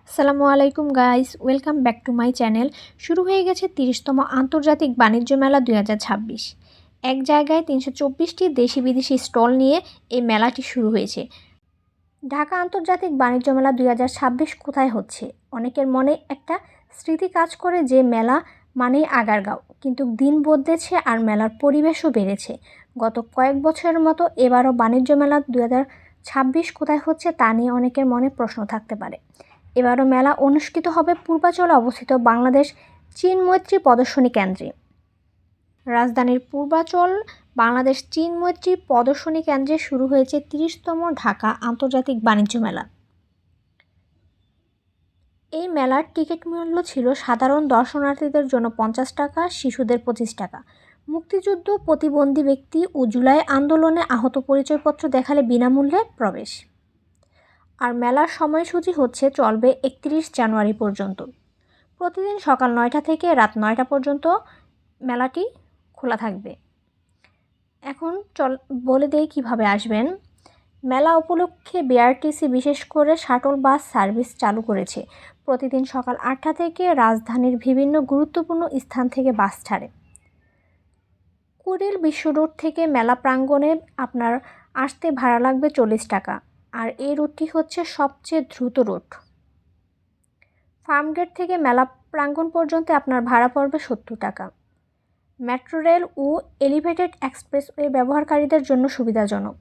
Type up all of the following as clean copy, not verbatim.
আসসালামু আলাইকুম guys, welcome back to my channel. শুরু হয়ে গেছে ৩০তম আন্তর্জাতিক বাণিজ্য মেলা ২০২৬। এক জায়গায় ৩২৪টি দেশি বিদেশি স্টল নিয়ে এই মেলাটি শুরু হয়েছে। ঢাকা আন্তর্জাতিক বাণিজ্য মেলা ২০২৬ কোথায় হচ্ছে? অনেকের মনে একটা স্মৃতি কাজ করে যে মেলা মানেই আগারগাঁও, কিন্তু দিন বদলেছে আর মেলার পরিবেশও বেড়েছে। গত কয়েক বছরের মতো এবারও বাণিজ্য মেলা ২০২৬ কোথায় হচ্ছে তা নিয়ে অনেকের মনে প্রশ্ন থাকতে পারে। এবারও মেলা অনুষ্ঠিত হবে পূর্বাচলে অবস্থিত বাংলাদেশ চীন মৈত্রী প্রদর্শনী কেন্দ্রে। রাজধানীর পূর্বাচল বাংলাদেশ চীন মৈত্রী প্রদর্শনী কেন্দ্রে শুরু হয়েছে ৩০তম ঢাকা আন্তর্জাতিক বাণিজ্য মেলা। এই মেলার টিকিট মূল্য ছিল সাধারণ দর্শনার্থীদের জন্য ৫০ টাকা, শিশুদের ২৫ টাকা। মুক্তিযুদ্ধ, প্রতিবন্ধী ব্যক্তি ও জুলাই আন্দোলনে আহত পরিচয়পত্র দেখালে বিনামূল্যে প্রবেশ। আর মেলার সময়সূচি চলবে ৩১ জানুয়ারি পর্যন্ত। প্রতিদিন সকাল ৯টা থেকে রাত ৯টা পর্যন্ত মেলাটি খোলা থাকবে। এখন বলে দেই কিভাবে আসবেন। মেলা উপলক্ষে বিআরটিসি বিশেষ করে শাটল বাস সার্ভিস চালু করেছে। প্রতিদিন সকাল ৮টা থেকে রাজধানীর বিভিন্ন গুরুত্বপূর্ণ স্থান থেকে বাস ছাড়ে। কুড়িল বিশ্ব রোড থেকে মেলা প্রাঙ্গণে আপনার আসতে ভাড়া লাগবে ৪০ টাকা। আর এই রুটটি সবচেয়ে দ্রুত রুট। ফার্মগেট থেকে মেলা প্রাঙ্গণ পর্যন্ত আপনার ভাড়া পড়বে ৭০ টাকা। মেট্রো রেল ও এলিভেটেড এক্সপ্রেসওয়ে ব্যবহারকারীদের জন্য সুবিধাজনক।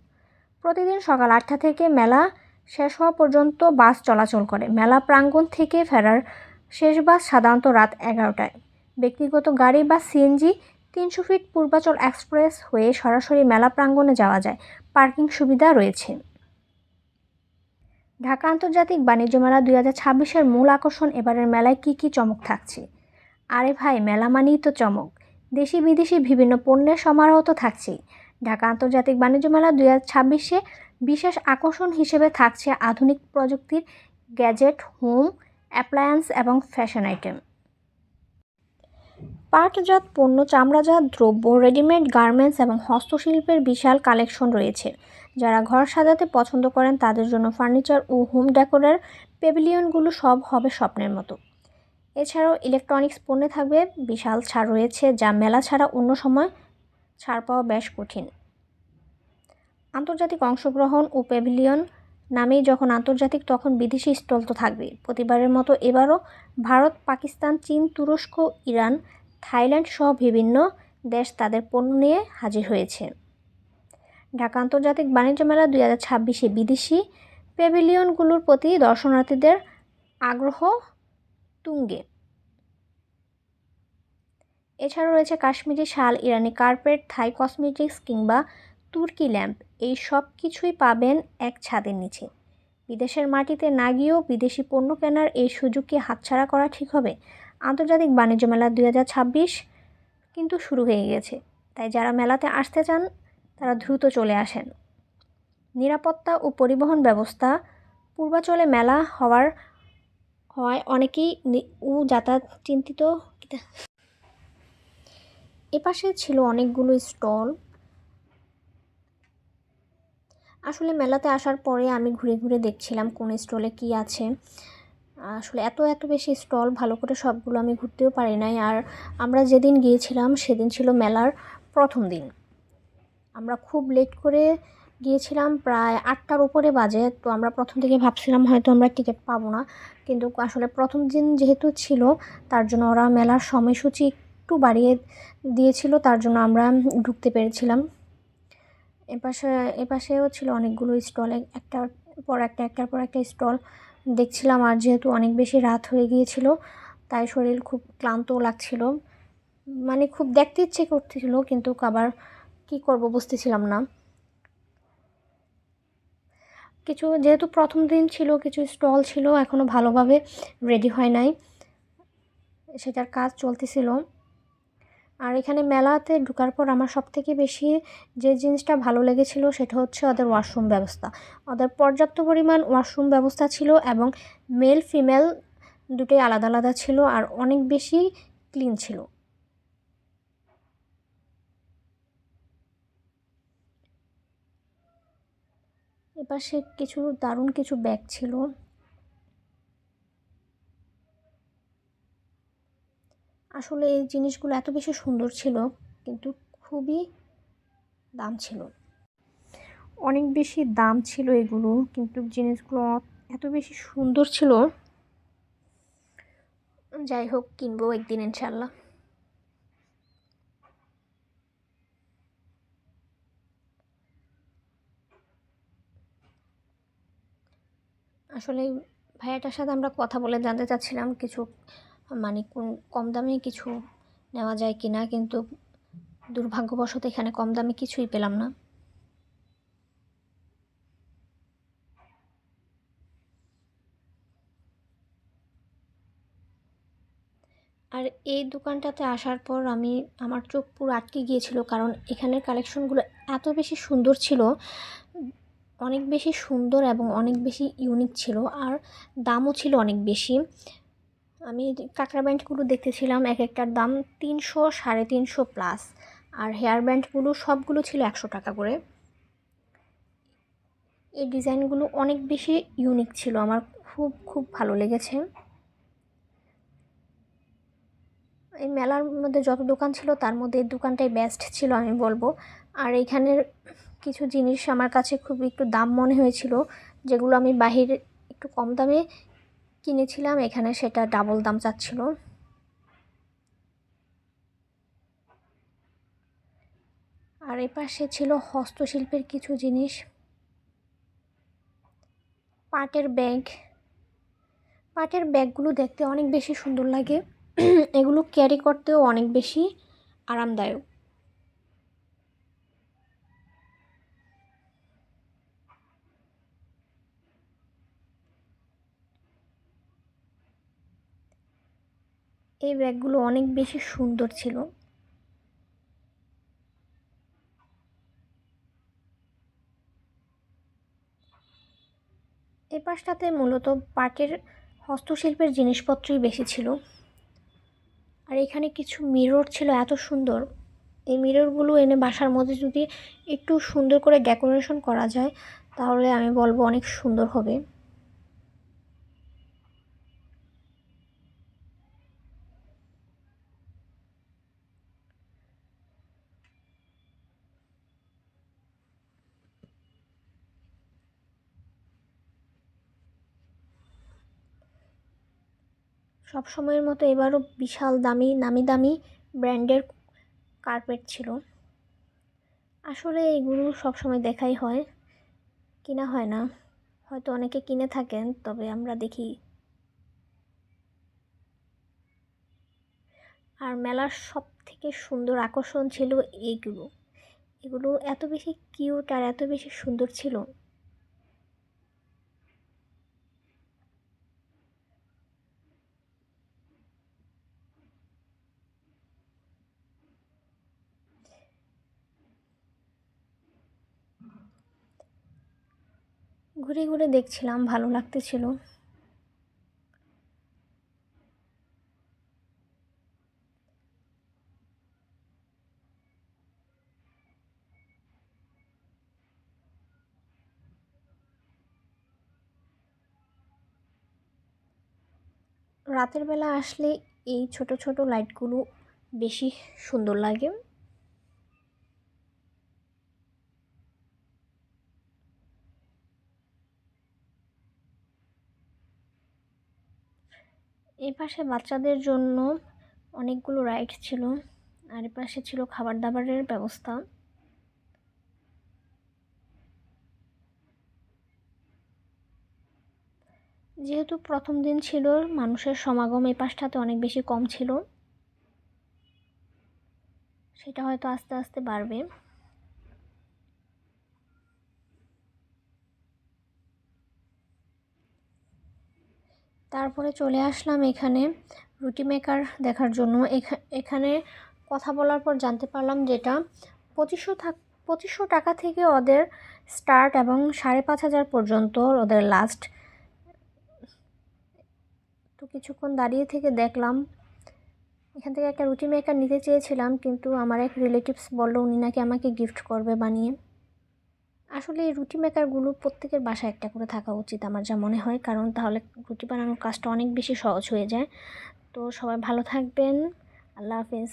প্রতিদিন সকাল ৮টা থেকে মেলা শেষ হওয়া পর্যন্ত বাস চলাচল করে। মেলা প্রাঙ্গণ থেকে ফেরার শেষ বাস সাধারণত রাত ১১টায়। ব্যক্তিগত গাড়ি বা সিএনজি ৩০০ ফিট পূর্বাচল এক্সপ্রেস হয়ে সরাসরি মেলা প্রাঙ্গণে যাওয়া যায়। পার্কিং সুবিধা রয়েছে। ঢাকা আন্তর্জাতিক বাণিজ্য মেলা ২০২৬-এর মূল আকর্ষণ। এবারের মেলায় কী কী চমক থাকছে? আরে ভাই, মেলা মানেই তো চমক। দেশি বিদেশি বিভিন্ন পণ্যের সমারোহ তো থাকছেই। ঢাকা আন্তর্জাতিক বাণিজ্য মেলা ২০২৬-এ বিশেষ আকর্ষণ হিসেবে থাকছে আধুনিক প্রযুক্তির গ্যাজেট, হোম অ্যাপ্লায়েন্স এবং ফ্যাশন আইটেম। পাটজাত পণ্য, চামড়াজাত দ্রব্য, রেডিমেড গার্মেন্টস এবং হস্তশিল্পের বিশাল কালেকশন রয়েছে। যারা ঘর সাজাতে পছন্দ করেন তাদের জন্য ফার্নিচার ও হোম ডেকোরের প্যাভিলিয়নগুলো সব হবে স্বপ্নের মতো। এছাড়াও ইলেকট্রনিক্স পণ্যে থাকবে বিশাল ছাড় রয়েছে, যা মেলা ছাড়া অন্য সময় ছাড় পাওয়া বেশ কঠিন। আন্তর্জাতিক অংশগ্রহণ ও প্যাভিলিয়ন নামেই যখন আন্তর্জাতিক, তখন বিদেশি স্টল তো থাকবেই। প্রতিবারের মতো এবারও ভারত, পাকিস্তান, চীন, তুরস্ক, ইরান, থাইল্যান্ড সহ বিভিন্ন দেশ তাদের পণ্য নিয়ে হাজির হয়েছে। ঢাকা আন্তর্জাতিক বাণিজ্য মেলা ২০২৬-এ বিদেশি প্যাভিলিয়নগুলোর প্রতি দর্শনার্থীদের আগ্রহ তুঙ্গে। এছাড়াও রয়েছে কাশ্মীরি শাল, ইরানি কার্পেট, থাই কসমেটিক্স কিংবা তুর্কি ল্যাম্প। এই সব কিছুই পাবেন এক ছাদের নিচে। বিদেশের মাটিতে না গিয়েও বিদেশি পণ্য কেনার এই সুযোগকে হাতছাড়া করা ঠিক হবে? আন্তর্জাতিক বাণিজ্য মেলা ২০২৬ কিন্তু শুরু হয়ে গেছে, তাই যারা মেলাতে আসতে চান তারা দ্রুত চলে আসেন। নিরাপত্তা ও পরিবহন ব্যবস্থা। পূর্বাচলে মেলা হওয়ায় অনেকেই যাতায়াত চিন্তিত। এপাশে ছিল অনেকগুলো স্টল। আসলে মেলাতে আসার পরে আমি ঘুরে ঘুরে দেখছিলাম কোন স্টলে কি আছে। আসলে এত বেশি স্টল, ভালো করে সবগুলো আমি ঘুরতেও পারি নাই। আর আমরা যেদিন গিয়েছিলাম সেদিন ছিল মেলার প্রথম দিন। আমরা খুব লেট করে গিয়েছিলাম, প্রায় ৮টার উপরে বাজে। তো আমরা প্রথম থেকে ভাবছিলাম হয়তো আমরা টিকিট পাবো না, কিন্তু আসলে প্রথম দিন যেহেতু ছিল তার জন্য ওরা মেলার সময়সূচি একটু বাড়িয়ে দিয়েছিল, তার জন্য আমরা ঢুকতে পেরেছিলাম। এপাশেও ছিল অনেকগুলো স্টল, একটার পর একটা স্টল দেখছিলাম। আর যেহেতু অনেক বেশি রাত হয়ে গিয়েছিল তাই শরীর খুব ক্লান্ত লাগছিল, মানে খুব দেখতে ইচ্ছে করতেছিল, কিন্তু আবার কি করব বুঝতেছিলাম না। যেহেতু প্রথম দিন ছিল, কিছু স্টল ছিল এখনও ভালোভাবে রেডি হয় নাই, সেটার কাজ চলতেছিল। আর এখানে মেলাতে ঢোকার পর আমার সবথেকে বেশি যে জিনিসটা ভালো লেগেছিল সেটা ওদের ওয়াশরুম ব্যবস্থা। ওদের পর্যাপ্ত পরিমাণ ওয়াশরুম ব্যবস্থা ছিল এবং মেল ফিমেল দুটোই আলাদা আলাদা ছিল আর অনেক বেশি ক্লিন ছিল। এপাশে দারুণ কিছু ব্যাগ ছিল। আসলে এই জিনিসগুলো এত বেশি সুন্দর ছিল, কিন্তু খুবই দাম ছিল, অনেক বেশি দাম ছিল এগুলো, কিন্তু জিনিসগুলো এত বেশি সুন্দর ছিল। যাই হোক, কিনবো একদিন ইনশাল্লাহ। আসলে ভাইয়াটার সাথে আমরা কথা বলে জানতে চাচ্ছিলাম কিছু, মানে কোন কম দামে কিছু নেওয়া যায় কিনা, কিন্তু দুর্ভাগ্যবশত এখানে কম দামে কিছুই পেলাম না। আর এই দোকানটাতে আসার পর আমার চোখ পুরো আটকে গিয়েছিল, কারণ এখানের কালেকশনগুলো এত বেশি সুন্দর ছিল, অনেক বেশি সুন্দর এবং অনেক বেশি ইউনিক ছিল, আর দামও ছিল অনেক বেশি। আমি কাঁকড়া ব্যান্ডগুলো দেখতেছিলাম, এক একটার দাম 300, 350 প্লাস, আর হেয়ার ব্যান্ডগুলো সবগুলো ছিল 100 টাকা করে। এই ডিজাইনগুলো অনেক বেশি ইউনিক ছিল, আমার খুব খুব ভালো লেগেছে। এই মেলার মধ্যে যত দোকান ছিল তার মধ্যে এই দোকানটাই বেস্ট ছিল আমি বলবো। আর এখানের কিছু জিনিস আমার কাছে খুব একটু দাম মনে হয়েছিল, যেগুলো আমি বাহিরে একটু কম দামে কিনেছিলাম, এখানে সেটা ডাবল দাম চাচ্ছিল। আর এ পাশে ছিল হস্তশিল্পের কিছু জিনিস, পাটের ব্যাগ। পাটের ব্যাগগুলো দেখতে অনেক বেশি সুন্দর লাগে, এগুলো ক্যারি করতেও অনেক বেশি আরামদায়ক। এই ব্যাগগুলো অনেক বেশি সুন্দর ছিল। এই পাশটাতে মূলত পাটের হস্তশিল্পের জিনিসপত্রই বেশি ছিল। আর এখানে কিছু মিরর ছিল এত সুন্দর, এই মিররগুলো এনে বাসার মধ্যে যদি একটু সুন্দর করে ডেকোরেশন করা যায়, তাহলে আমি বলবো অনেক সুন্দর হবে। সব সময়ের মতো এবারও বিশাল নামি দামি ব্র্যান্ডের কার্পেট ছিল। আসলে এগুলো সব সময় দেখাই হয়, কিনা হয় না। হয়তো অনেকে কিনে থাকেন, তবে আমরা দেখি। আর মেলার সব থেকে সুন্দর আকর্ষণ ছিল এইগুলো, এগুলো এত বেশি কিউট আর এত বেশি সুন্দর ছিল। ঘুরে ঘুরে দেখছিলাম, ভালো লাগতেছিল। রাতের বেলা আসলে এই ছোট ছোট লাইটগুলো বেশি সুন্দর লাগে। এই পাশে বাচ্চাদের জন্য অনেকগুলো রাইড ছিল, আর এ পাশে ছিল খাবার দাবারের ব্যবস্থা। যেহেতু প্রথম দিন ছিল, মানুষের সমাগম এই পাশটাতে অনেক বেশি কম ছিল, সেটা হয়তো আস্তে আস্তে বাড়বে। তারপরে চলে আসলাম এখানে রুটি মেকার দেখার জন্য। এখানে কথা বলার পর জানতে পারলাম যেটা 2500 টাকা থেকে ওদের স্টার্ট, এবং 5,500 পর্যন্ত ওদের লাস্ট। তো কিছুক্ষণ দাঁড়িয়ে থেকে দেখলাম, এখান থেকে একটা রুটি মেকার নিতে চেয়েছিলাম, কিন্তু আমার এক রিলেটিভস বললো উনি নাকি আমাকে গিফট করবে বানিয়ে। আসলে এই রুটি মেকারগুলো প্রত্যেকের বাসায় একটা করে থাকা উচিত আমার যা মনে হয়, কারণ তাহলে রুটি বানানোর কাজটা অনেক বেশি সহজ হয়ে যায়। তো সবাই ভালো থাকবেন। আল্লাহ হাফেজ।